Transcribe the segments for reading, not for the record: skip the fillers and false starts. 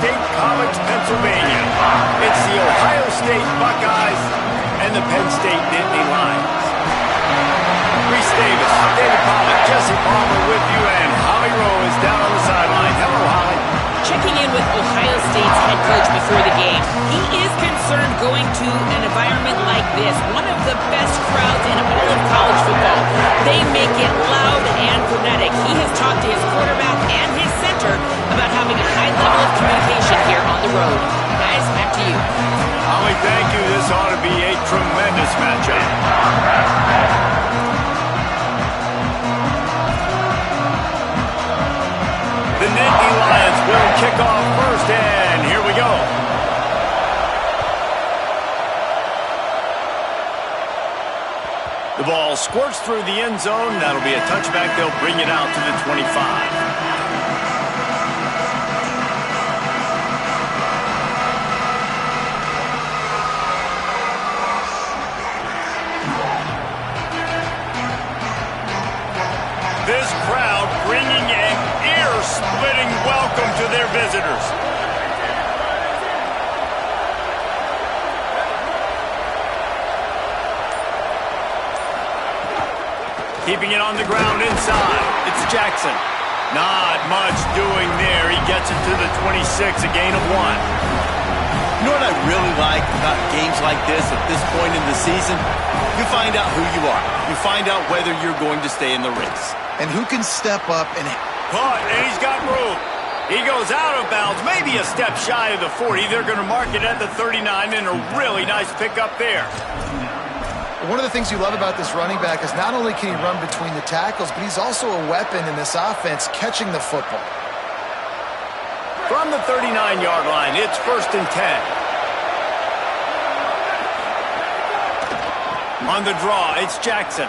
State College, Pennsylvania. It's the Ohio State Buckeyes and the Penn State Nittany Lions. Reese Davis, David Pollock, Jesse Palmer with you, and Holly Rowe is down on the sideline. Hello, Holly. Checking in with Ohio State's head coach before the game. He is concerned going to an environment like this, one of the best crowds in all of college football. They make it loud and frenetic. He has talked to his quarterback and his center about having a high level of communication here on the road. Guys, back to you. Holly, thank you. This ought to be a tremendous matchup. The Nittany Lions will kick off first, and here we go. The ball squirts through the end zone. That'll be a touchback. They'll bring it out to the 25. This crowd bringing an ear-splitting welcome to their visitors. Keeping it on the ground inside. It's Jackson. Not much doing there. He gets it to the 26, a gain of 1. You know what I really like about games like this at this point in the season? You find out who you are. You find out whether you're going to stay in the race. And who can step up and... Caught, and he's got room. He goes out of bounds, maybe a step shy of the 40. They're going to mark it at the 39, and a really nice pickup there. One of the things you love about this running back is not only can he run between the tackles, but he's also a weapon in this offense catching the football. From the 39-yard line, it's 1st and 10. On the draw, it's Jackson.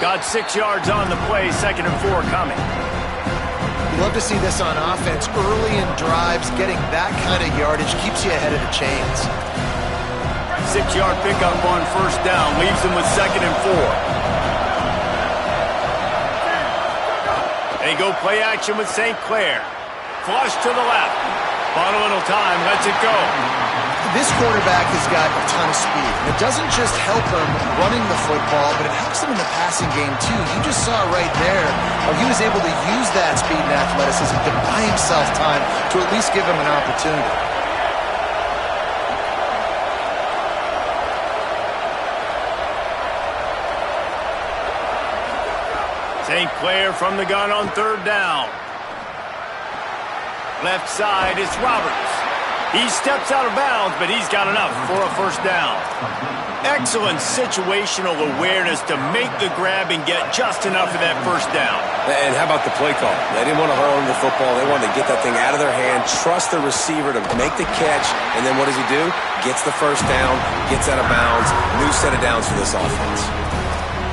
Got 6 yards on the play, 2nd and 4 coming. You love to see this on offense. Early in drives, getting that kind of yardage keeps you ahead of the chains. 6-yard pickup on 1st down, leaves them with 2nd and 4. They go play action with St. Clair. Flush to the left. Bought a little time, lets it go. This quarterback has got a ton of speed. And it doesn't just help him running the football, but it helps him in the passing game too. You just saw right there how he was able to use that speed and athleticism to buy himself time to at least give him an opportunity. St. Clair from the gun on 3rd down. Left side, it's Roberts. He steps out of bounds, but he's got enough for a 1st down. Excellent situational awareness to make the grab and get just enough of that 1st down. And how about the play call? They didn't want to hold on to the football. They wanted to get that thing out of their hand, trust the receiver to make the catch, and then what does he do? Gets the 1st down, gets out of bounds. New set of downs for this offense.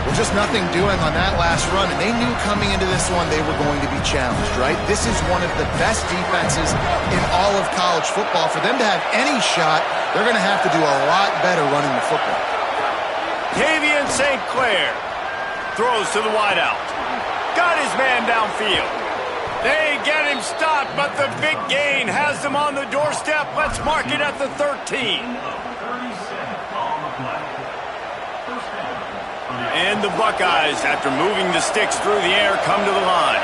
Well, just nothing doing on that last run, and they knew coming into this one they were going to be challenged, right? This is one of the best defenses in all of college football. For them to have any shot, they're going to have to do a lot better running the football. Tavian St. Clair throws to the wideout. Got his man downfield. They get him stopped, but the big gain has them on the doorstep. Let's mark it at the 13. And the Buckeyes, after moving the sticks through the air, come to the line.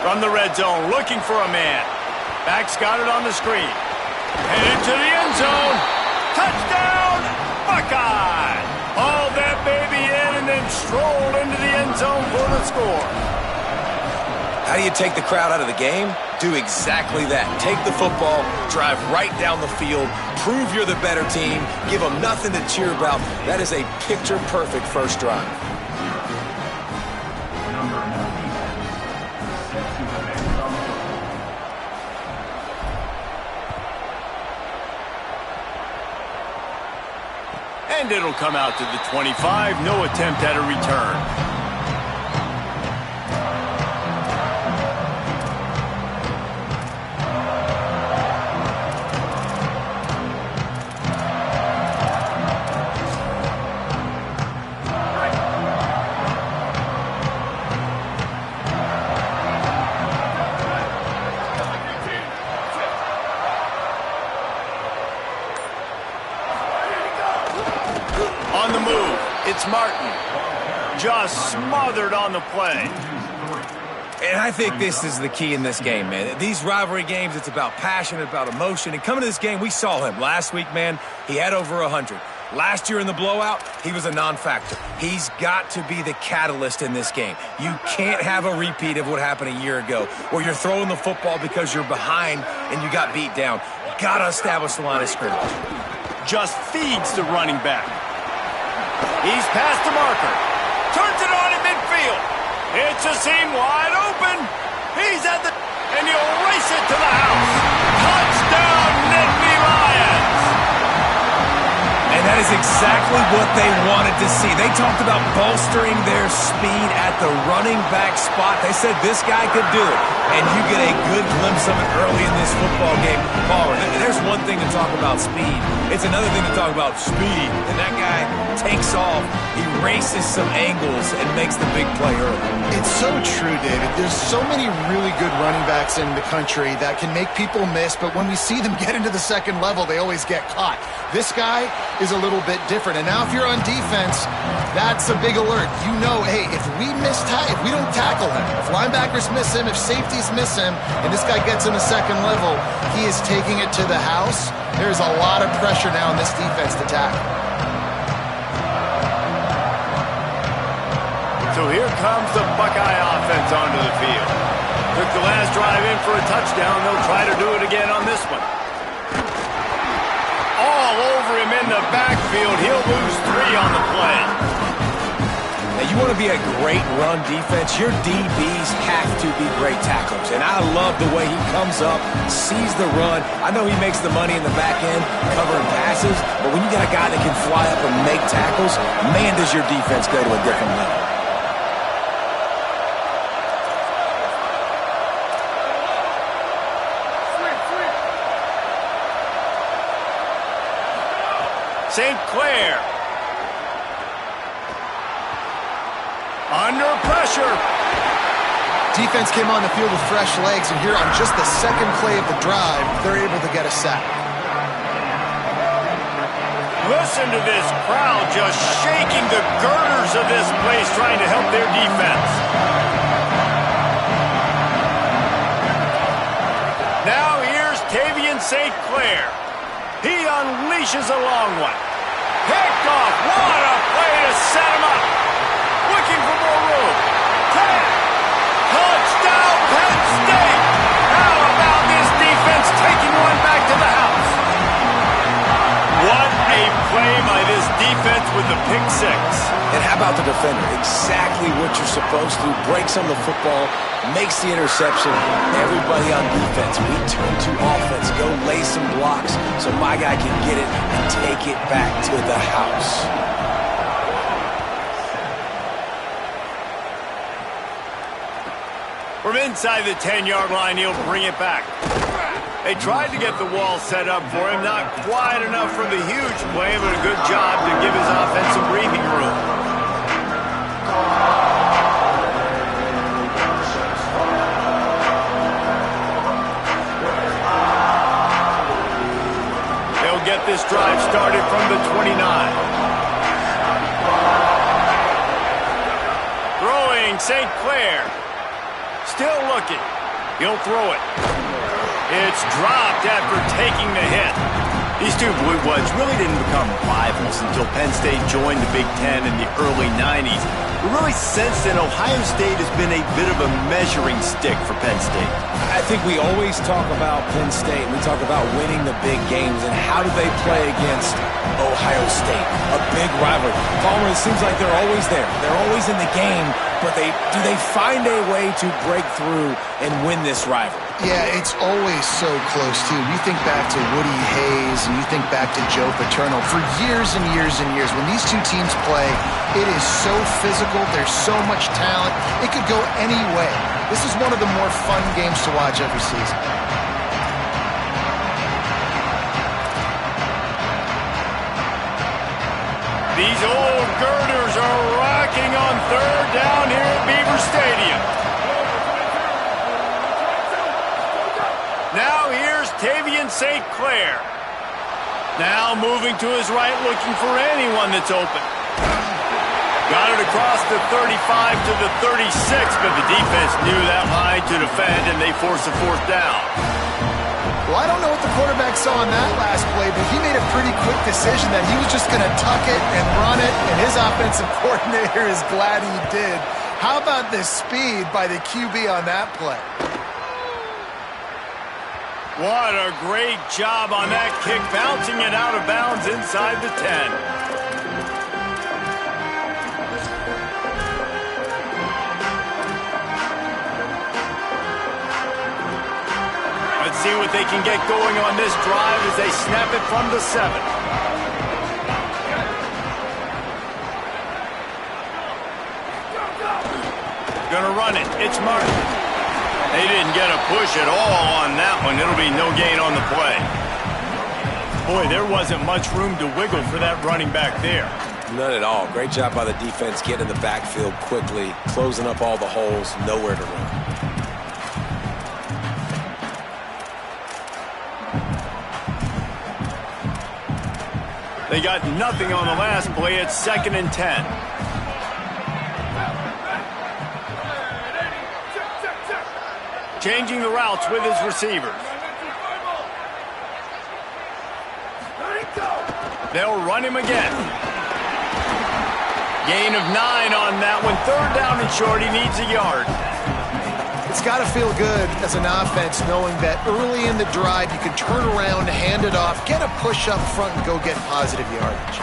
From the red zone, looking for a man. Back's got it on the screen. Headed to the end zone. Touchdown, Buckeye! Hauled that baby in and then strolled into the end zone for the score. How do you take the crowd out of the game? Do exactly that. Take the football, drive right down the field, prove you're the better team, give them nothing to cheer about. That is a picture-perfect 1st drive. And it'll come out to the 25. No attempt at a return. It's Martin. Just smothered on the play. And I think this is the key in this game, man. These rivalry games, it's about passion, about emotion. And coming to this game, we saw him. Last week, man, he had over 100. Last year in the blowout, he was a non-factor. He's got to be the catalyst in this game. You can't have a repeat of what happened a year ago, where you're throwing the football because you're behind and you got beat down. Got to establish the line of scrimmage. Just feeds the running back. He's past the marker. Turns it on in midfield. It's a seam wide open. He's at the... and he'll race it to the house. Touchdown, Nittany Lions. And that is exactly what they wanted to see. They talked about bolstering their speed at the running back spot. They said this guy could do it. And you get a good glimpse of it early in this football game. Baller, there's one thing to talk about speed. It's another thing to talk about speed. And that guy takes off, he races some angles, and makes the big play early. It's so true, David. There's so many really good running backs in the country that can make people miss, but when we see them get into the second level, they always get caught. This guy is a little bit different. And now if you're on defense, that's a big alert. You know, hey, if we don't tackle him, if linebackers miss him, if safeties miss him, and this guy gets in the second level, he is taking it to the house. There's a lot of pressure now in this defense to tackle. So here comes the Buckeye offense onto the field. Took the last drive in for a touchdown. They'll try to do it again on this one. All over him in the backfield. He'll lose 3 on the play. Now, you want to be a great run defense, your DBs have to be great tacklers. And I love the way he comes up, sees the run. I know he makes the money in the back end covering passes, but when you got a guy that can fly up and make tackles, man, does your defense go to a different level. St. Clair. Under pressure. Defense came on the field with fresh legs, and here on just the second play of the drive, they're able to get a sack. Listen to this crowd just shaking the girders of this place, trying to help their defense. Now here's Tavian St. Clair. He unleashes a long one. Picked off. What a play to set him up. Looking for more room. Touchdown, Penn State. How about this defense taking one back to the house? What a play by this defense with the pick 6. And how about the defender? Exactly what you're supposed to. Breaks on the football, makes the interception. Everybody on defense, we turn to offense. Go lay some blocks so my guy can get it and take it back to the house. From inside the 10-yard line, he'll bring it back. They tried to get the wall set up for him. Not quite enough for the huge play, but a good job to give his offense some breathing room. They'll get this drive started from the 29. Throwing St. Clair. Still looking. He'll throw it. It's dropped after taking the hit. These two Blue Bloods really didn't become rivals until Penn State joined the Big Ten in the early 90s. We really sensed that Ohio State has been a bit of a measuring stick for Penn State. I think we always talk about Penn State. We talk about winning the big games and how do they play against Ohio State, a big rivalry. Palmer, it seems like they're always there. They're always in the game, but do they find a way to break through and win this rivalry? Yeah, it's always so close, too. You think back to Woody Hayes and you think back to Joe Paterno. For years and years and years, when these two teams play, it is so physical. There's so much talent. It could go any way. This is one of the more fun games to watch every season. These old girders are rocking on 3rd down here at Beaver Stadium. Now here's Tavian St. Clair. Now moving to his right, looking for anyone that's open. Got it across the 35 to the 36, but the defense knew that line to defend, and they forced a fourth down. Well, I don't know what the quarterback saw on that last play, but he made a pretty quick decision that he was just going to tuck it and run it, and his offensive coordinator is glad he did. How about the speed by the QB on that play? What a great job on that kick, bouncing it out of bounds inside the 10. Let's see what they can get going on this drive as they snap it from the 7. Gonna run it. It's Martin. They didn't get a push at all on that one. It'll be no gain on the play. Boy, there wasn't much room to wiggle for that running back there. None at all. Great job by the defense getting in the backfield quickly, closing up all the holes, nowhere to run. They got nothing on the last play. It's 2nd and 10. Changing the routes with his receivers. They'll run him again. Gain of 9 on that one. 3rd down and short. He needs a yard. It's got to feel good as an offense knowing that early in the drive you can turn around, hand it off, get a push up front, and go get positive yardage.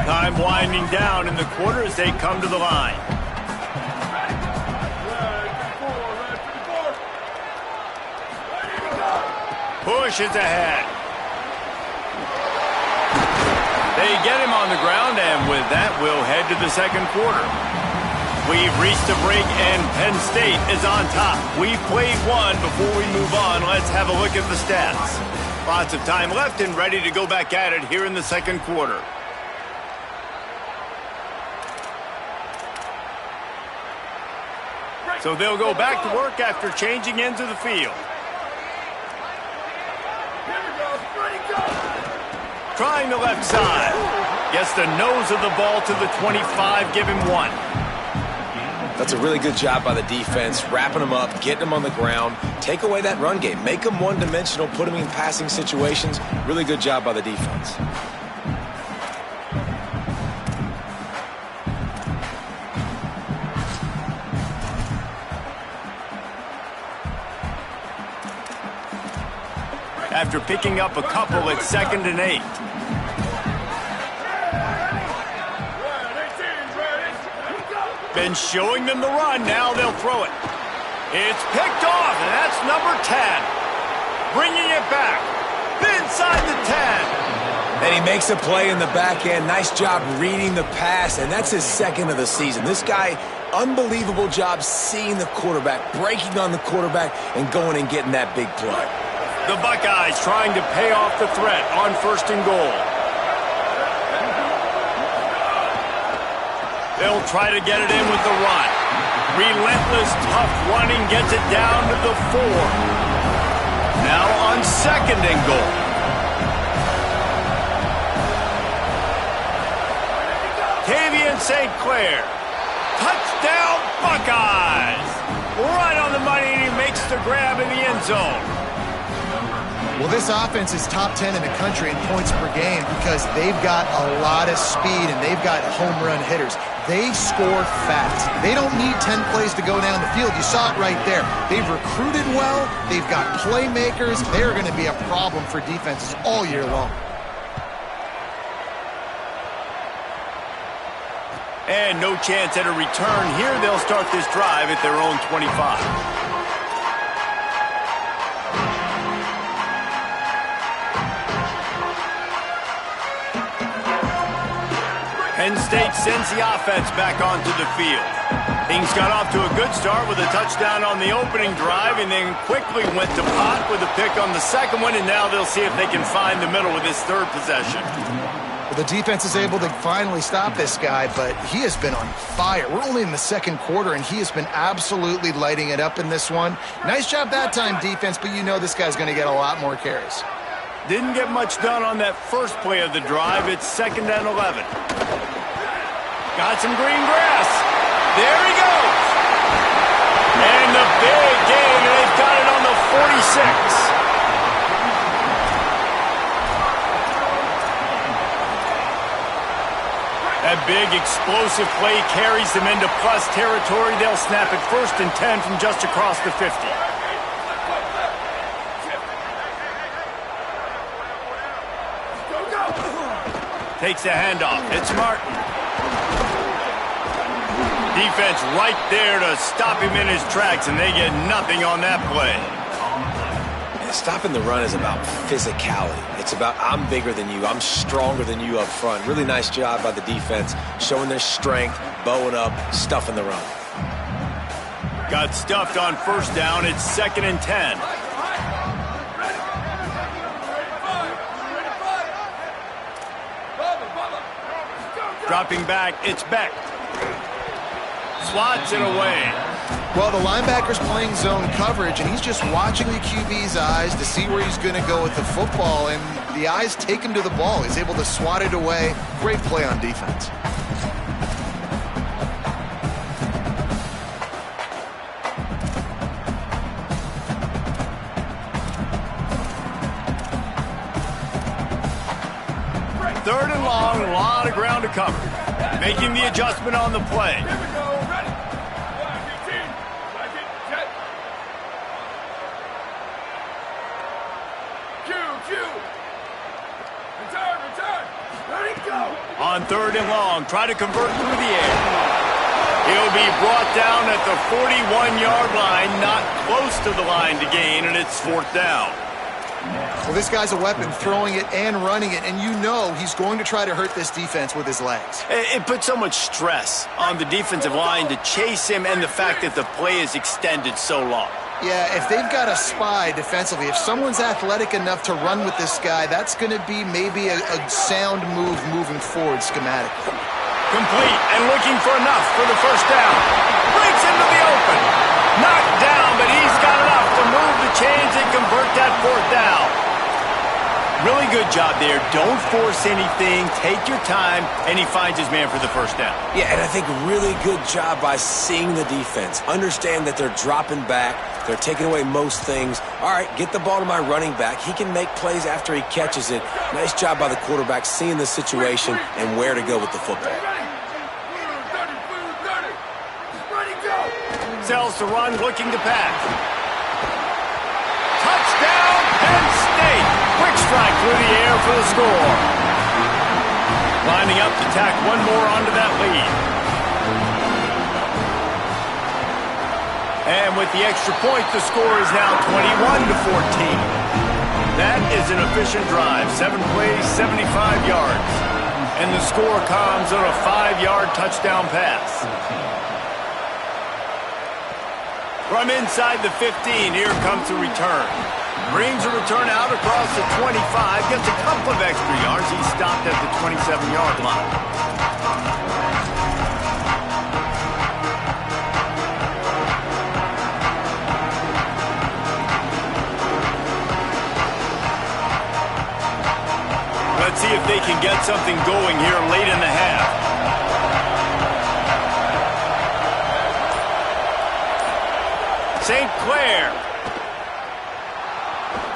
Time winding down in the quarter as they come to the line. Push is ahead. They get him on the ground, and with that, we'll head to the 2nd quarter. We've reached a break, and Penn State is on top. We've played one. Before we move on, let's have a look at the stats. Lots of time left and ready to go back at it here in the 2nd quarter. So they'll go back to work after changing into the field. Trying the left side. Gets the nose of the ball to the 25, give him 1. That's a really good job by the defense, wrapping them up, getting them on the ground. Take away that run game. Make them one-dimensional, put them in passing situations. Really good job by the defense. After picking up a couple at 2nd and 8. Been showing them the run. Now they'll throw it. It's picked off, and that's number 10. Bringing it back. Inside the 10. And he makes a play in the back end. Nice job reading the pass, and that's his 2nd of the season. This guy, unbelievable job seeing the quarterback, breaking on the quarterback, and going and getting that big play. The Buckeyes trying to pay off the threat on 1st and goal. They'll try to get it in with the run. Relentless, tough running gets it down to the 4. Now on 2nd and goal. Tavian St. Clair. Touchdown, Buckeyes! Right on the money, and he makes the grab in the end zone. Well, this offense is top 10 in the country in points per game because they've got a lot of speed and they've got home run hitters. They score fast. They don't need 10 plays to go down the field. You saw it right there. They've recruited well. They've got playmakers. They're going to be a problem for defenses all year long. And no chance at a return here. They'll start this drive at their own 25. Penn State sends the offense back onto the field. Things got off to a good start with a touchdown on the opening drive and then quickly went to pot with a pick on the second one, and now they'll see if they can find the middle with this third possession. Well, the defense is able to finally stop this guy, but he has been on fire. We're only in the second quarter, and he has been absolutely lighting it up in this one. Nice job that time, defense, but you know this guy's going to get a lot more carries. Didn't get much done on that first play of the drive. It's 2nd and 11. Got some green grass. There he goes. And the big gain, and they've got it on the 46. That big explosive play carries them into plus territory. They'll snap it 1st and 10 from just across the 50. Takes the handoff. It's Martin. Defense right there to stop him in his tracks, and they get nothing on that play. Stopping the run is about physicality. It's about I'm bigger than you, I'm stronger than you up front. Really nice job by the defense, showing their strength, bowing up, stuffing the run. Got stuffed on 1st down. It's 2nd and 10. Dropping back, it's Beck. Swats it away. Well, the linebacker's playing zone coverage, and he's just watching the QB's eyes to see where he's going to go with the football, and the eyes take him to the ball. He's able to swat it away. Great play on defense. Third and long, a lot of ground to cover. Making the adjustment on the play. On 3rd and long, try to convert through the air. He'll be brought down at the 41-yard line, not close to the line to gain, and it's 4th down. Well, this guy's a weapon, throwing it and running it, and you know he's going to try to hurt this defense with his legs. It puts so much stress on the defensive line to chase him, and the fact that the play is extended so long. Yeah, if they've got a spy defensively, if someone's athletic enough to run with this guy, that's going to be maybe a sound move moving forward schematically. Complete and looking for enough for the 1st down. Breaks into the open. Knocked down, but he's got enough to move the chains and convert that 4th down. Really good job there. Don't force anything. Take your time, and he finds his man for the 1st down. Yeah, and I think really good job by seeing the defense. Understand that they're dropping back. They're taking away most things. All right, get the ball to my running back. He can make plays after he catches it. Nice job by the quarterback seeing the situation and where to go with the football. Sells to run, looking to pass. Touchdown, Penn State. Quick strike through the air for the score. Lining up to tack one more onto that lead. And with the extra point, the score is now 21-14. That is an efficient drive. 7 plays, 75 yards. And the score comes on a 5-yard touchdown pass. From inside the 15, here comes the return. Brings a return out across the 25, gets a couple of extra yards. He's stopped at the 27-yard line. Let's see if they can get something going here late in the half. St. Clair.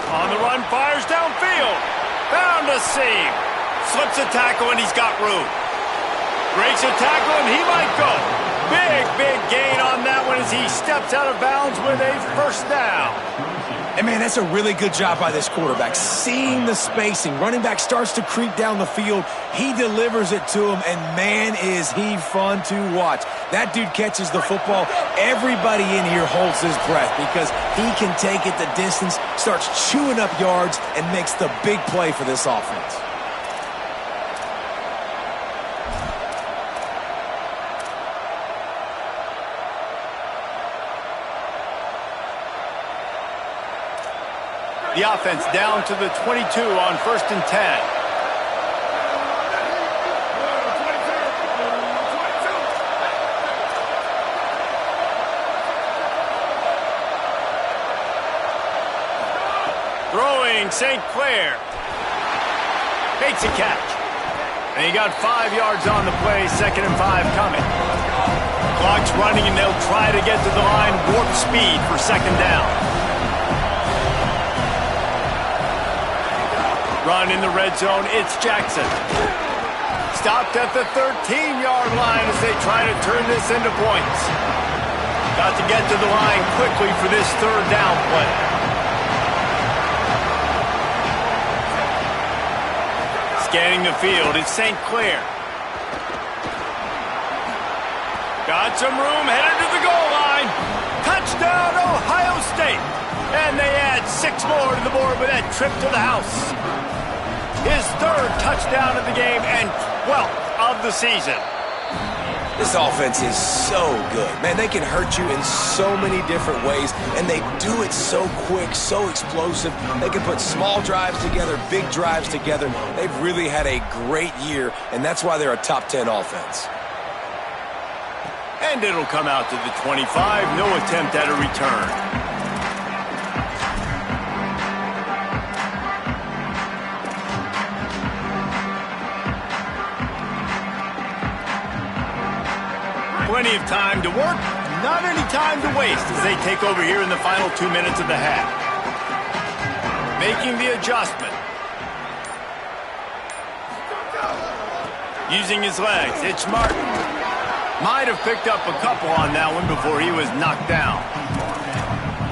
On the run, fires downfield. Found a seam. Slips a tackle, and he's got room. Breaks a tackle, and he might go. Big gain on that one as he steps out of bounds with a 1st down. And, man, that's a really good job by this quarterback. Seeing the spacing. Running back starts to creep down the field. He delivers it to him, and, man, is he fun to watch. That dude catches the football. Everybody in here holds his breath because he can take it the distance, starts chewing up yards, and makes the big play for this offense. The offense down to the 22 on 1st and 10. Throwing St. Clair. Makes a catch. And he got 5 yards on the play, 2nd and 5 coming. Clock's running, and they'll try to get to the line, warp speed for 2nd down. Run in the red zone, it's Jackson. Stopped at the 13-yard line as they try to turn this into points. Got to get to the line quickly for this 3rd down play. Scanning the field, it's St. Clair. Got some room, headed to the goal line. Touchdown, Ohio State. And they add 6 more to the board with that trip to the house. His 3rd touchdown of the game and 12th of the season. This offense is so good. Man, they can hurt you in so many different ways, and they do it so quick, so explosive. They can put small drives together, big drives together. They've really had a great year, and that's why they're a top 10 offense. And it'll come out to the 25. No attempt at a return. Plenty of time to work, not any time to waste as they take over here in the final 2 minutes of the half. Making the adjustment. Using his legs, it's Martin. Might have picked up a couple on that one before he was knocked down.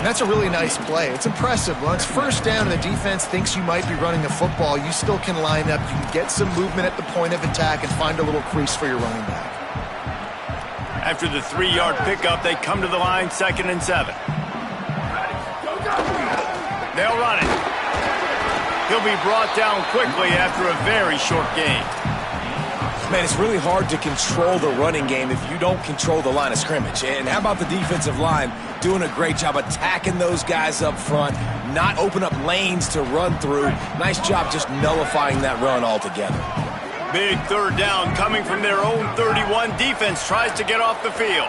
That's a really nice play. It's impressive. When it's 1st down and the defense thinks you might be running the football, you still can line up. You can get some movement at the point of attack and find a little crease for your running back. After the 3-yard pickup, they come to the line, 2nd and 7. They'll run it. He'll be brought down quickly after a very short game. Man, it's really hard to control the running game if you don't control the line of scrimmage. And how about the defensive line doing a great job attacking those guys up front, not open up lanes to run through. Nice job just nullifying that run altogether. Big 3rd down coming from their own 31. Defense tries to get off the field.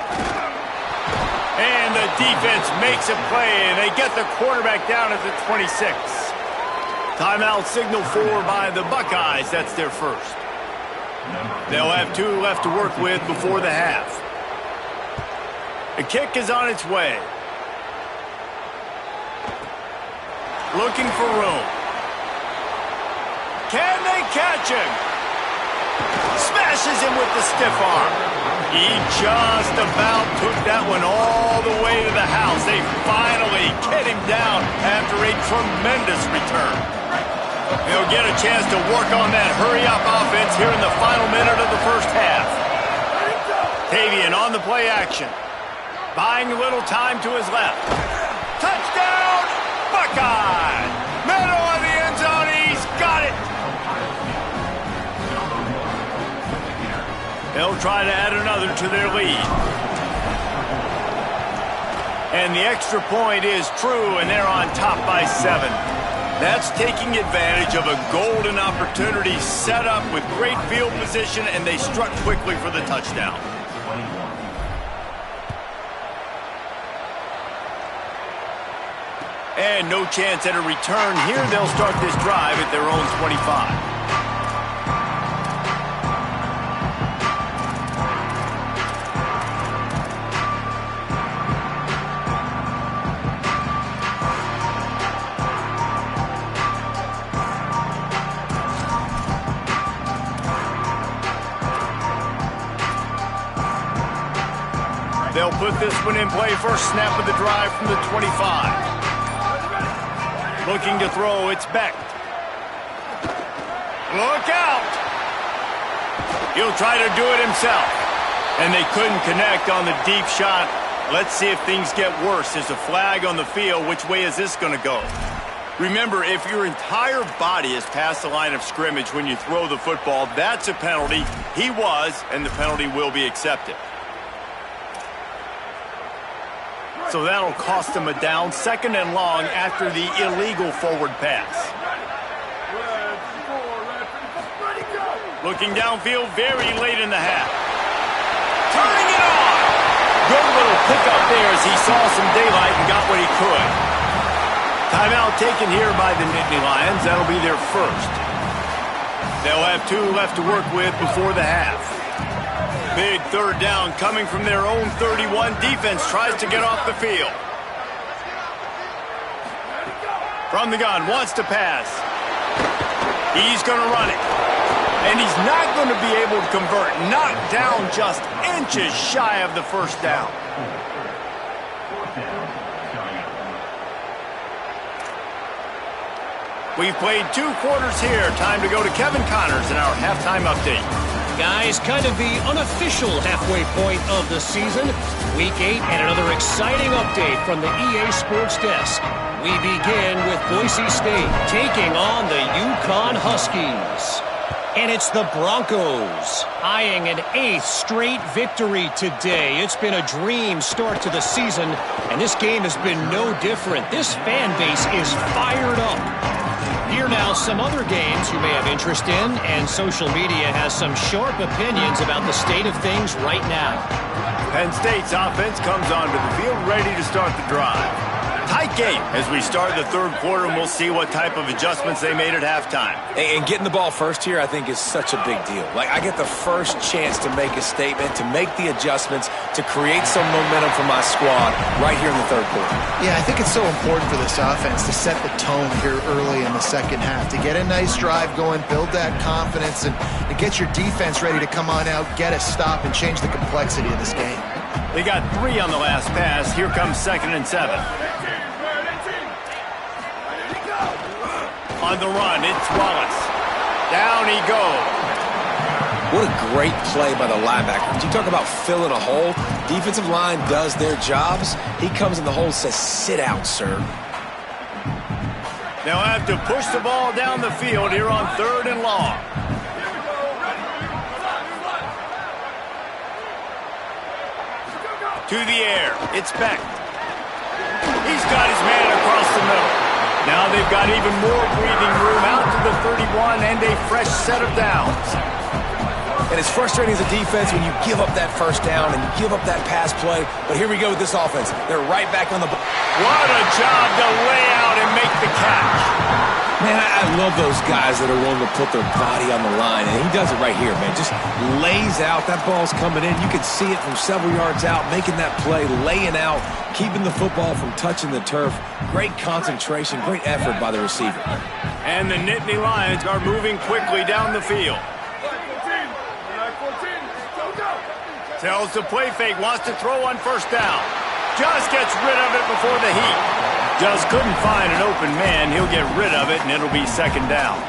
And the defense makes a play, and they get the quarterback down at the 26. Timeout signal for by the Buckeyes. That's their 1st. They'll have 2 left to work with before the half. The kick is on its way. Looking for room. Can they catch him? Smashes him with the stiff arm. He just about took that one all the way to the house. They finally get him down after a tremendous return. He'll get a chance to work on that hurry-up offense here in the final minute of the 1st half. Tavian on the play action. Buying a little time to his left. Touchdown, Buckeye! Middle of the end zone, he's got it! They'll try to add another to their lead. And the extra point is true, and they're on top by 7. That's taking advantage of a golden opportunity set up with great field position, and they struck quickly for the touchdown. And no chance at a return here. They'll start this drive at their own 25. They'll put this one in play. First snap of the drive from the 25. Looking to throw, it's Beck. Look out! He'll try to do it himself. And they couldn't connect on the deep shot. Let's see if things get worse. There's a flag on the field. Which way is this going to go? Remember, if your entire body is past the line of scrimmage when you throw the football, that's a penalty. He was, and the penalty will be accepted. So that'll cost them a down, 2nd and long after the illegal forward pass. Looking downfield very late in the half. Turning it on! Good little pickup there as he saw some daylight and got what he could. Timeout taken here by the Nittany Lions. That'll be their first. They'll have 2 left to work with before the half. Big 3rd down coming from their own 31. Defense tries to get off the field. From the gun, wants to pass. He's going to run it. And he's not going to be able to convert. Knocked down just inches shy of the first down. We've played 2 quarters here. Time to go to Kevin Connors in our halftime update. Guys, kind of the unofficial halfway point of the season. Week 8 and another exciting update from the EA Sports Desk. We begin with Boise State taking on the Yukon Huskies. And it's the Broncos eyeing an 8th straight victory today. It's been a dream start to the season, and this game has been no different. This fan base is fired up. Here now, some other games you may have interest in, and social media has some sharp opinions about the state of things right now. Penn State's offense comes onto the field ready to start the drive. Tight game as we start the 3rd quarter, and we'll see what type of adjustments they made at halftime. And getting the ball first here, I think, is such a big deal. Like, I get the first chance to make a statement, to make the adjustments, to create some momentum for my squad right here in the 3rd quarter. Yeah, I think it's so important for this offense to set the tone here early in the 2nd half, to get a nice drive going, build that confidence, and to get your defense ready to come on out, get a stop, and change the complexity of this game. They got 3 on the last pass. Here comes 2nd and 7. On the run, it's Wallace. Down he goes. What a great play by the linebacker. You talk about filling a hole. Defensive line does their jobs. He comes in the hole and says, sit out, sir. They'll have to push the ball down the field here on 3rd and long. To the air. It's Beck. He's got his man across the middle. Now they've got even more breathing room out to the 31 and a fresh set of downs. And it's frustrating as a defense when you give up that first down and you give up that pass play. But here we go with this offense. They're right back on the ball. What a job to lay out and make the catch. Man, I love those guys that are willing to put their body on the line. And he does it right here, man. Just lays out. That ball's coming in. You can see it from several yards out, making that play, laying out, keeping the football from touching the turf. Great concentration, great effort by the receiver. And the Nittany Lions are moving quickly down the field. Tells the play fake, wants to throw on 1st down. Just gets rid of it before the heat. Just couldn't find an open man. He'll get rid of it, and it'll be 2nd down.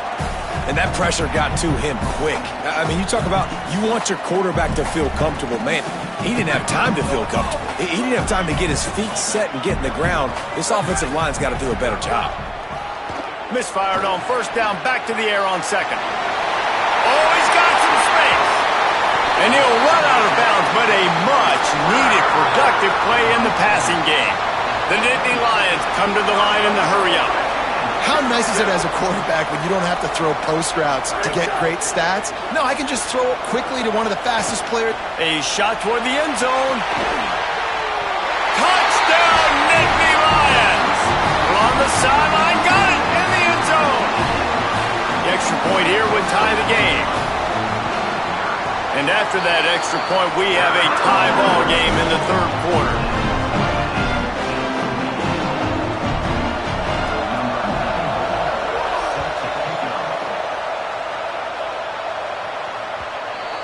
And that pressure got to him quick. I mean, you talk about you want your quarterback to feel comfortable. Man, he didn't have time to feel comfortable. He didn't have time to get his feet set and get in the ground. This offensive line's got to do a better job. Misfired on 1st down, back to the air on 2nd. Oh, he's got some space. And he'll run out of bounds, but a much-needed productive play in the passing game. The Nittany Lions come to the line in the hurry-up. How nice is it as a quarterback when you don't have to throw post routes to get great stats? No, I can just throw it quickly to one of the fastest players. A shot toward the end zone. Touchdown, Nittany Lions! On the sideline, got it in the end zone. The extra point here would tie the game. And after that extra point, we have a tie ball game in the 3rd quarter.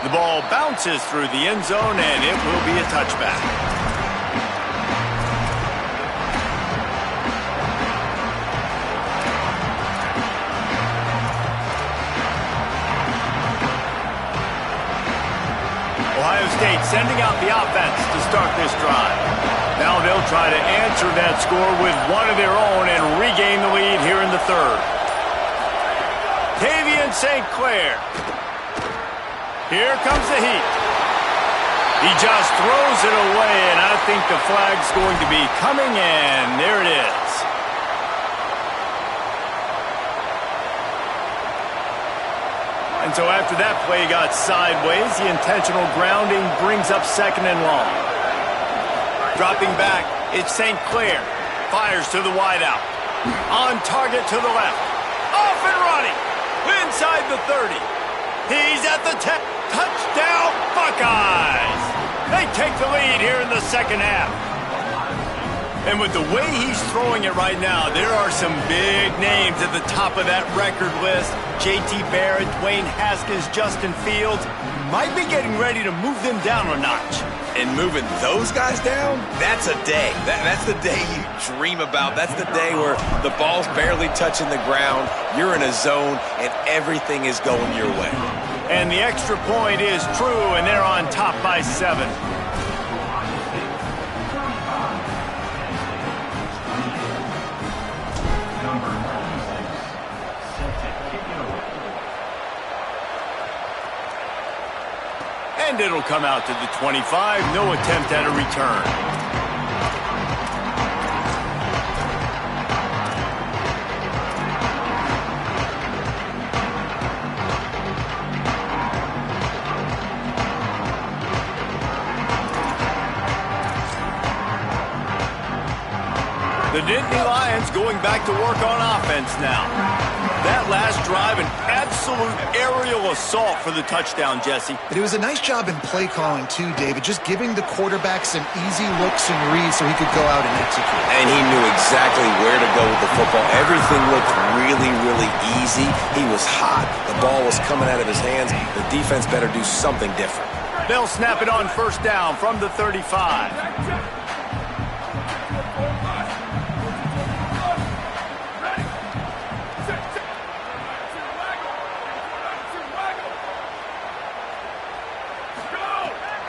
The ball bounces through the end zone, and it will be a touchback. Ohio State sending out the offense to start this drive. Now they'll try to answer that score with one of their own and regain the lead here in the 3rd. Tavian St. Clair. Here comes the heat. He just throws it away, and I think the flag's going to be coming in. There it is. And so after that play got sideways, the intentional grounding brings up 2nd and long. Dropping back, it's St. Clair. Fires to the wideout. On target to the left. Off and running. Inside the 30. He's at the 10. Touchdown, Buckeyes! They take the lead here in the second half. And with the way he's throwing it right now, there are some big names at the top of that record list. J.T. Barrett, Dwayne Haskins, Justin Fields might be getting ready to move them down a notch. And moving those guys down, that's a day. That's the day you dream about. That's the day where the ball's barely touching the ground, you're in a zone, and everything is going your way. And the extra point is true, and they're on top by 7. And it'll come out to the 25. No attempt at a return. The Nittany Lions going back to work on offense now. That last drive, an absolute aerial assault for the touchdown, Jesse. But it was a nice job in play calling, too, David, just giving the quarterback some easy looks and reads so he could go out and execute. And he knew exactly where to go with the football. Everything looked really, really easy. He was hot. The ball was coming out of his hands. The defense better do something different. They'll snap it on 1st down from the 35.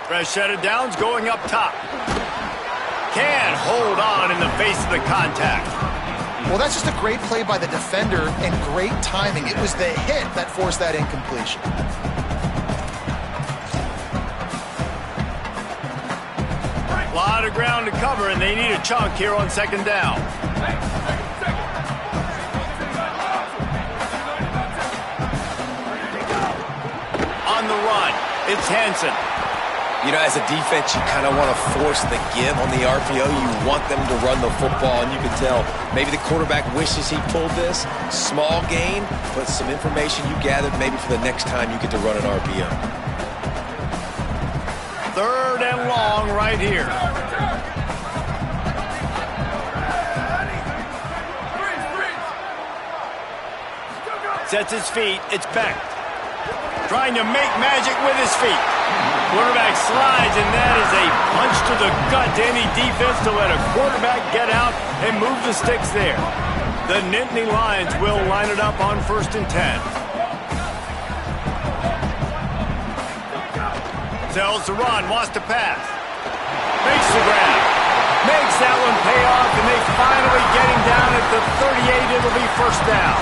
Fresh set of downs going up top. Can't hold on in the face of the contact. Well, that's just a great play by the defender and great timing. It was the hit that forced that incompletion. A lot of ground to cover, and they need a chunk here on 2nd down. On the run, it's Hansen. You know, as a defense, you kind of want to force the give on the RPO. You want them to run the football, and you can tell maybe the quarterback wishes he pulled this. Small gain, but some information you gathered maybe for the next time you get to run an RPO. 3rd and long right here. Sets his feet. It's Beck. Trying to make magic with his feet. Quarterback slides, and that is a punch to the gut to any defense to let a quarterback get out and move the sticks there. The Nittany Lions will line it up on 1st and 10. Tells the run, wants to pass. Makes the grab. Makes that one pay off, and they finally get him down at the 38. It'll be 1st down.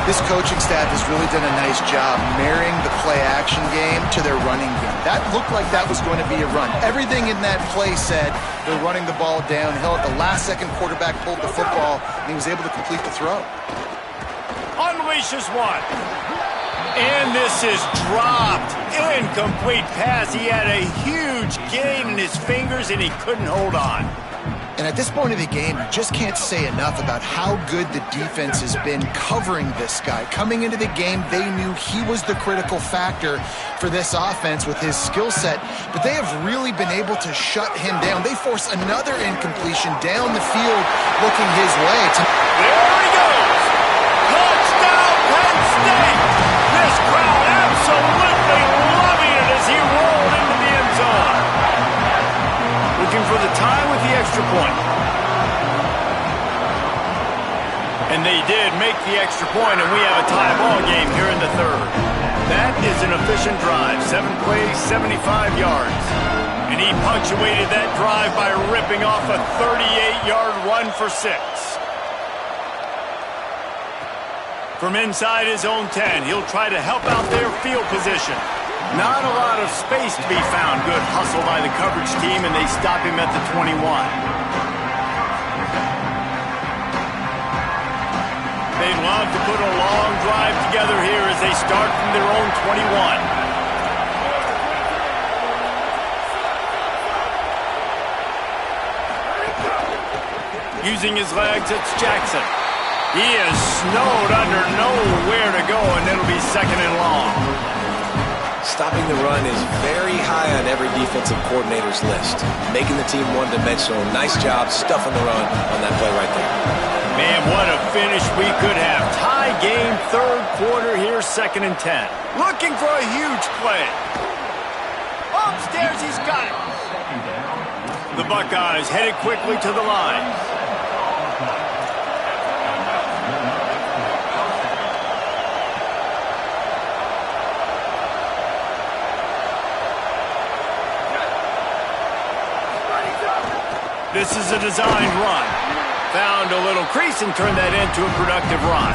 This coaching staff has really done a nice job marrying the play-action game to their running game. That looked like that was going to be a run. Everything in that play said they're running the ball downhill. At the last second, quarterback pulled the football, and he was able to complete the throw. Unleashes one. And this is dropped. Incomplete pass. He had a huge gain in his fingers, and he couldn't hold on. And at this point of the game, you just can't say enough about how good the defense has been covering this guy. Coming into the game, they knew he was the critical factor for this offense with his skill set, but they have really been able to shut him down. They force another incompletion down the field looking his way. There he goes! Touchdown, Penn State! This crowd absolutely loving it as he rolled into the end zone. Looking for the tie with the extra point. And they did make the extra point, and we have a tie ball game here in the 3rd. That is an efficient drive. 7 plays, 75 yards. And he punctuated that drive by ripping off a 38-yard run for 6. From inside his own 10, he'll try to help out their field position. Not a lot of space to be found. Good hustle by the coverage team, and they stop him at the 21. They love to put a long drive together here as they start from their own 21. Using his legs, it's Jackson. He is snowed under, nowhere to go, and it'll be second and long. Stopping the run is very high on every defensive coordinator's list. Making the team one-dimensional. Nice job stuffing the run on that play right there. Man, what a finish we could have. Tie game, third quarter here, second and 10. Looking for a huge play. Upstairs, he's got it. The Buckeyes headed quickly to the line. This is a designed run. Found a little crease and turned that into a productive run.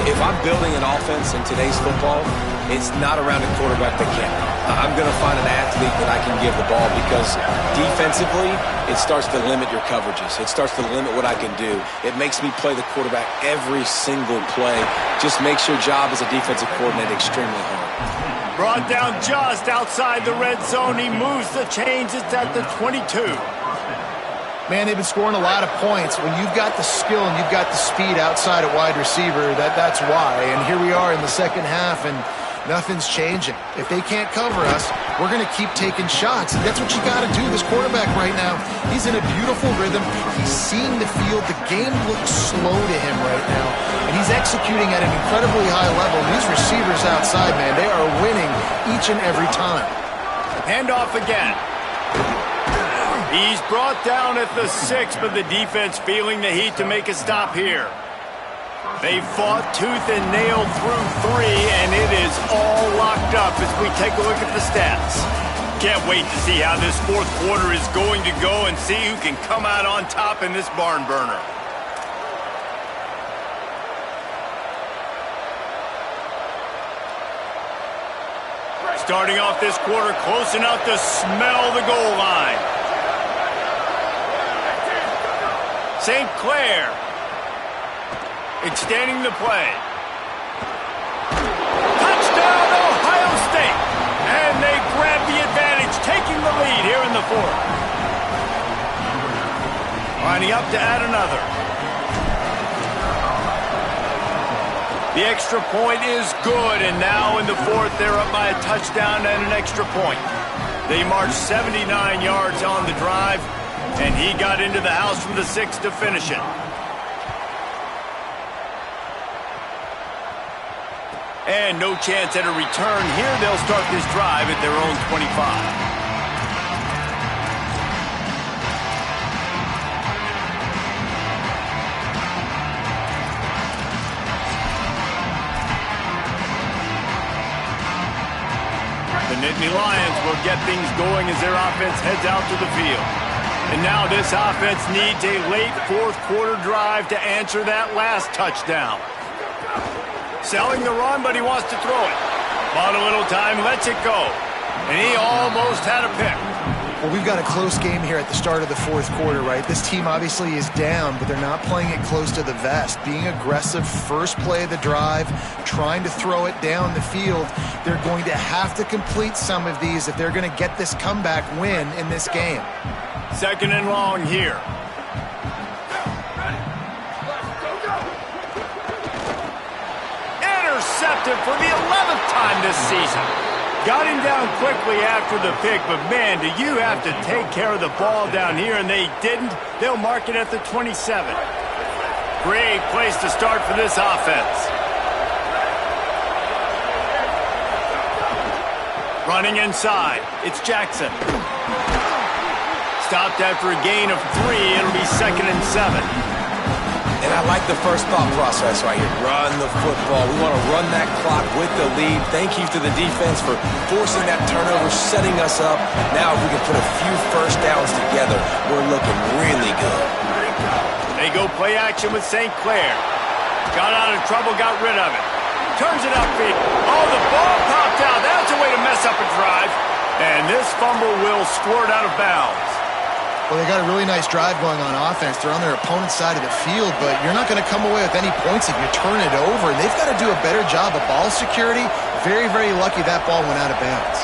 If I'm building an offense in today's football, it's not around a quarterback that can. I'm going to find an athlete that I can give the ball because defensively, it starts to limit your coverages. It starts to limit what I can do. It makes me play the quarterback every single play. Just makes your job as a defensive coordinator extremely hard. Brought down just outside the red zone. He moves the chains. It's at the 22. Man, they've been scoring a lot of points. When you've got the skill and you've got the speed outside at wide receiver, that's why. And here we are in the second half, and nothing's changing. If they can't cover us, we're going to keep taking shots. And that's what you got to do. This quarterback right now, he's in a beautiful rhythm. He's seeing the field. The game looks slow to him right now. And he's executing at an incredibly high level. These receivers outside, man, they are winning each and every time. Handoff again. He's brought down at the 6, but the defense feeling the heat to make a stop here. They fought tooth and nail through 3, and it is all locked up as we take a look at the stats. Can't wait to see how this fourth quarter is going to go and see who can come out on top in this barn burner. Starting off this quarter close enough to smell the goal line. St. Clair extending the play. Touchdown, Ohio State! And they grab the advantage, taking the lead here in the fourth. Lining up to add another. The extra point is good, and now in the fourth, they're up by a touchdown and an extra point. They marched 79 yards on the drive, and he got into the house from the 6 to finish it. And no chance at a return here. They'll start this drive at their own 25. The Nittany Lions will get things going as their offense heads out to the field. And now this offense needs a late fourth quarter drive to answer that last touchdown. Selling the run, but he wants to throw it. Bought a little time, lets it go. And he almost had a pick. Well, we've got a close game here at the start of the fourth quarter, right? This team obviously is down, but they're not playing it close to the vest. Being aggressive, first play of the drive, trying to throw it down the field. They're going to have to complete some of these if they're going to get this comeback win in this game. Second and long here. Intercepted for the 11th time this season. Got him down quickly after the pick, but man, do you have to take care of the ball down here, and they didn't. They'll mark it at the 27. Great place to start for this offense. Running inside, it's Jackson. Stopped after a gain of 3. It'll be second and 7. And I like the first thought process right here. Run the football. We want to run that clock with the lead. Thank you to the defense for forcing that turnover, setting us up. Now if we can put a few first downs together, we're looking really good. They go play action with St. Clair. Got out of trouble, got rid of it. Turns it upfield. Oh, the ball popped out. That's a way to mess up a drive. And this fumble will squirt out of bounds. Well, they got a really nice drive going on offense. They're on their opponent's side of the field, but you're not going to come away with any points if you turn it over. And they've got to do a better job of ball security. Very, very lucky that ball went out of bounds.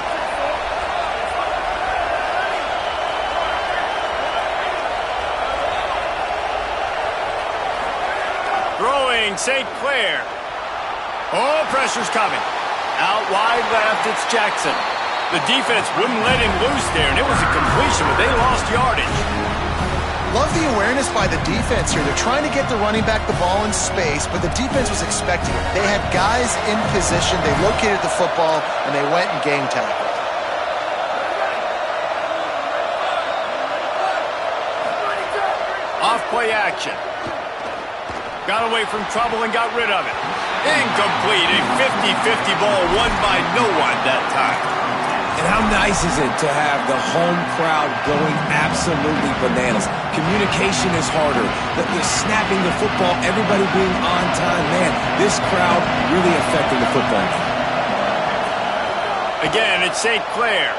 Throwing St. Clair. Oh, pressure's coming. Out wide left, it's Jackson. The defense wouldn't let him loose there, and it was a completion, but they lost yardage. Love the awareness by the defense here. They're trying to get the running back the ball in space, but the defense was expecting it. They had guys in position. They located the football, and they went and game tackled. Off play action. Got away from trouble and got rid of it. Incomplete. A 50-50 ball won by no one that time. And how nice is it to have the home crowd going absolutely bananas? Communication is harder. The snapping the football, everybody being on time. Man, this crowd really affecting the football game. Again, it's St. Clair.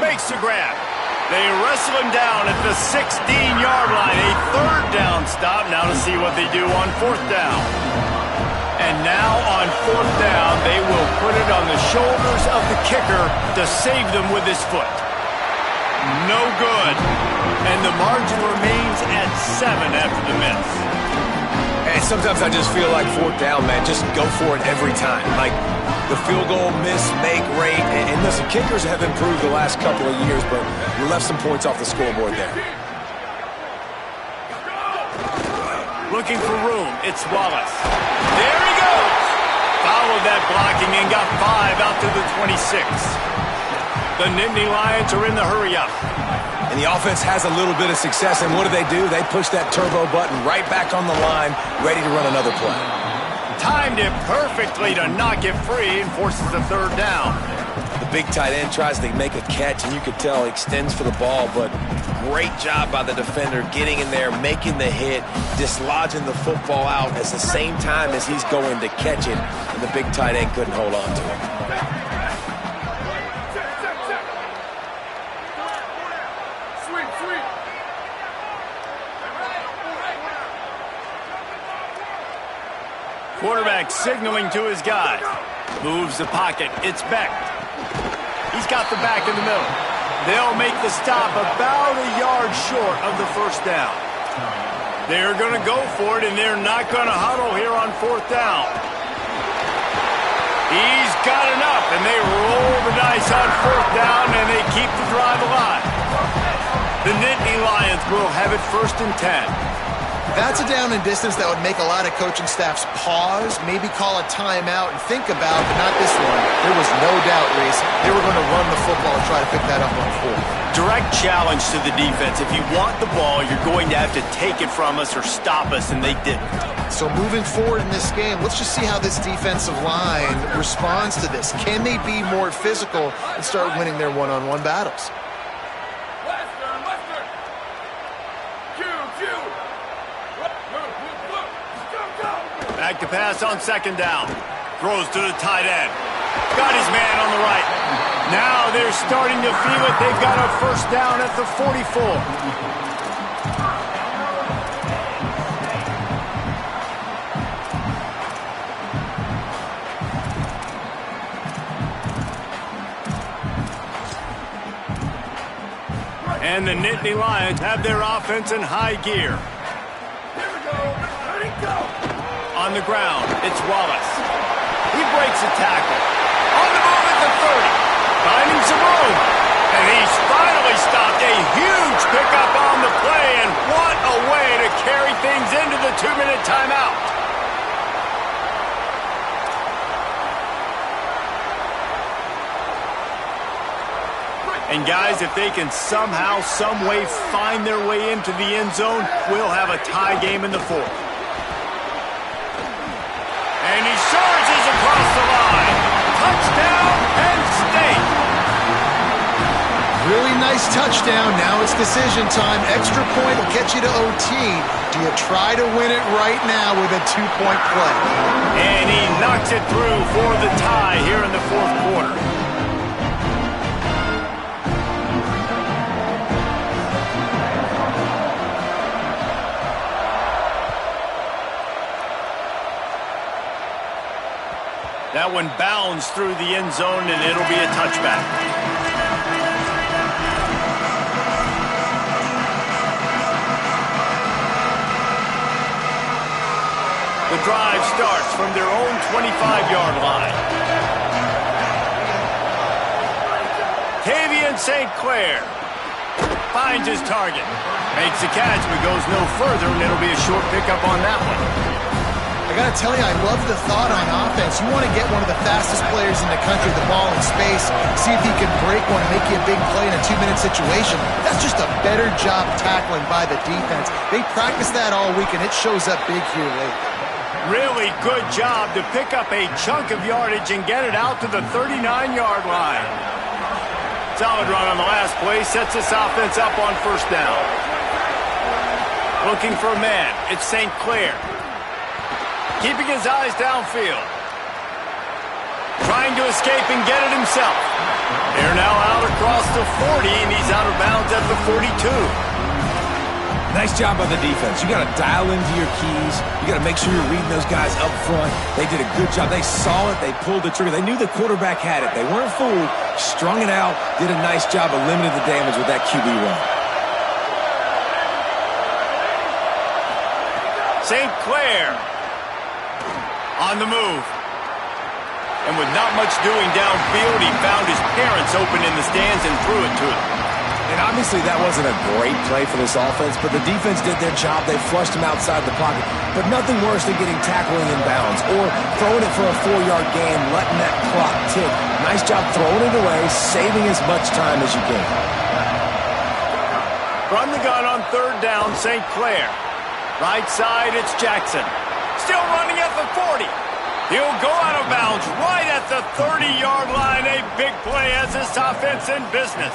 Makes the grab. They wrestle him down at the 16-yard line. A third down stop. Now to see what they do on fourth down. And now on fourth down, they will put it on the shoulders of the kicker to save them with his foot. No good. And the margin remains at 7 after the miss. And sometimes I just feel like fourth down, man, just go for it every time. Like the field goal miss, make rate. And listen, kickers have improved the last couple of years, but you left some points off the scoreboard there. Looking for room, it's Wallace. There he goes! Followed that blocking and got 5 out to the 26. The Nittany Lions are in the hurry-up. And the offense has a little bit of success, and what do? They push that turbo button right back on the line, ready to run another play. Timed it perfectly to knock it free and forces the third down. The big tight end tries to make a catch, and you could tell he extends for the ball, but great job by the defender getting in there, making the hit, dislodging the football out at the same time as he's going to catch it, and the big tight end couldn't hold on to it. Quarterback signaling to his guy. Moves the pocket. It's Beck. He's got the back in the middle. They'll make the stop about a yard short of the first down. They're going to go for it, and they're not going to huddle here on fourth down. He's got enough, and they roll the dice on fourth down, and they keep the drive alive. The Nittany Lions will have it 1st and 10. That's a down and distance that would make a lot of coaching staffs pause, maybe call a timeout and think about, but not this one. There was no doubt, Reese, they were going to run the football and try to pick that up on fourth. Direct challenge to the defense. If you want the ball, you're going to have to take it from us or stop us, and they didn't. So moving forward in this game, let's just see how this defensive line responds to this. Can they be more physical and start winning their one-on-one battles? Back to pass on second down. Throws to the tight end. Got his man on the right. Now they're starting to feel it. They've got a first down at the 44. And the Nittany Lions have their offense in high gear. Here we go. Ready, go. On the ground, it's Wallace. He breaks a tackle. On the move at the 30. Finding some room. And he's finally stopped. A huge pickup on the play. And what a way to carry things into the 2-minute timeout. And guys, if they can somehow, some way find their way into the end zone, we'll have a tie game in the fourth. And he surges across the line. Touchdown, Penn State. Really nice Nice touchdown. Now it's decision time. Extra point will get you to OT. Do you try to win it right now with a 2-point play? And he knocks it through for the tie here in the fourth quarter. That one bounds through the end zone, and it'll be a touchback. The drive starts from their own 25-yard line. Tavian St. Clair finds his target. Makes the catch, but goes no further, and it'll be a short pickup on that one. I got to tell you, I love the thought on offense. You want to get one of the fastest players in the country the ball in space, see if he can break one and make you a big play in a 2-minute situation. That's just a better job tackling by the defense. They practice that all week, and it shows up big here late. Really good job to pick up a chunk of yardage and get it out to the 39-yard line. Solid run on the last play, sets this offense up on first down. Looking for a man, it's St. Clair. Keeping his eyes downfield. Trying to escape and get it himself. They're now out across the 40, and he's out of bounds at the 42. Nice job by the defense. You got to dial into your keys. You got to make sure you're reading those guys up front. They did a good job. They saw it. They pulled the trigger. They knew the quarterback had it. They weren't fooled. Strung it out. Did a nice job of limiting the damage with that QB run. St. Clair on the move. And with not much doing downfield, he found his parents open in the stands and threw it to him. And obviously that wasn't a great play for this offense, but the defense did their job. They flushed him outside the pocket. But nothing worse than getting tackling in bounds or throwing it for a 4-yard gain, letting that clock tick. Nice job throwing it away, saving as much time as you can. From the gun on third down, St. Clair. Right side, it's Jackson. Still running at the 40. He'll go out of bounds right at the 30-yard line. A big play as this offense in business.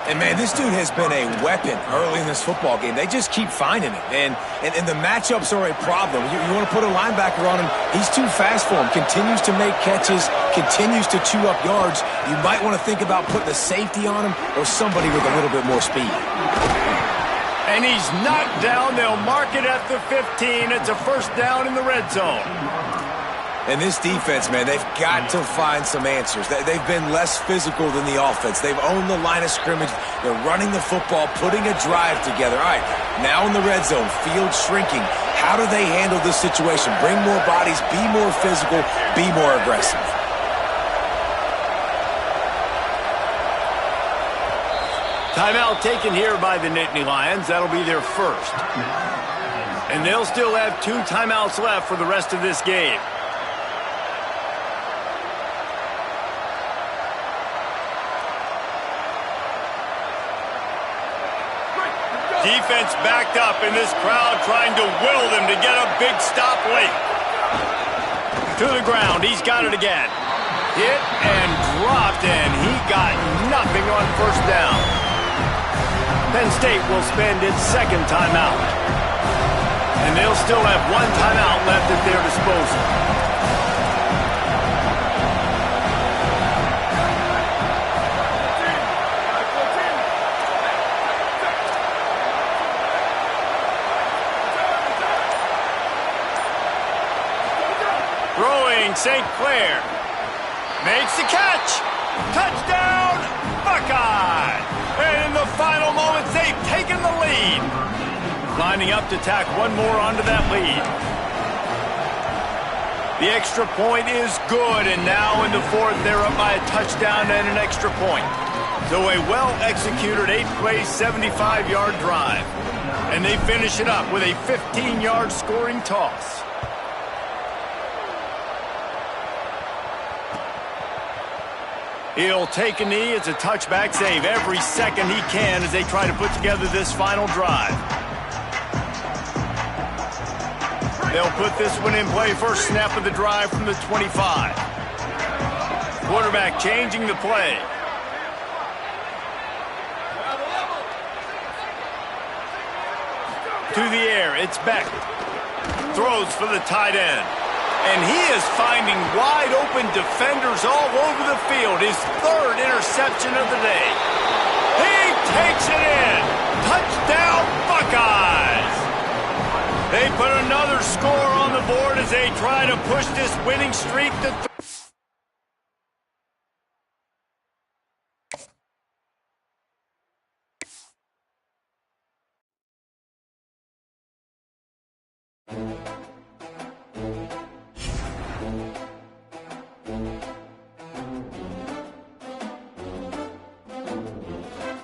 And, man, this dude has been a weapon early in this football game. They just keep finding it. And the matchups are a problem. You want to put a linebacker on him, he's too fast for him. Continues to make catches, continues to chew up yards. You might want to think about putting a safety on him or somebody with a little bit more speed. And he's knocked down. They'll mark it at the 15. It's a first down in the red zone. And this defense, man, they've got to find some answers. They've been less physical than the offense. They've owned the line of scrimmage. They're running the football, putting a drive together. All right, now in the red zone, field shrinking. How do they handle this situation? Bring more bodies, be more physical, be more aggressive. Timeout taken here by the Nittany Lions. That'll be their first. And they'll still have 2 timeouts left for the rest of this game. Defense backed up, and this crowd trying to will them to get a big stop late. To the ground, he's got it again. Hit and dropped, and he got nothing on first down. Penn State will spend its second timeout. And they'll still have 1 timeout left at their disposal. St. Clair makes the catch. Touchdown, Buckeye! And in the final moments, they've taken the lead. Lining up to tack one more onto that lead. The extra point is good, and now in the fourth, they're up by a touchdown and an extra point. So a well-executed 8-play, 75-yard drive. And they finish it up with a 15-yard scoring toss. He'll take a knee. It's a touchback save every second he can as they try to put together this final drive. They'll put this one in play. First snap of the drive from the 25. Quarterback changing the play. to the air. It's Beck. Throws for the tight end. And he is finding wide-open defenders all over the field. His third interception of the day. He takes it in. Touchdown, Buckeyes! They put another score on the board as they try to push this winning streak to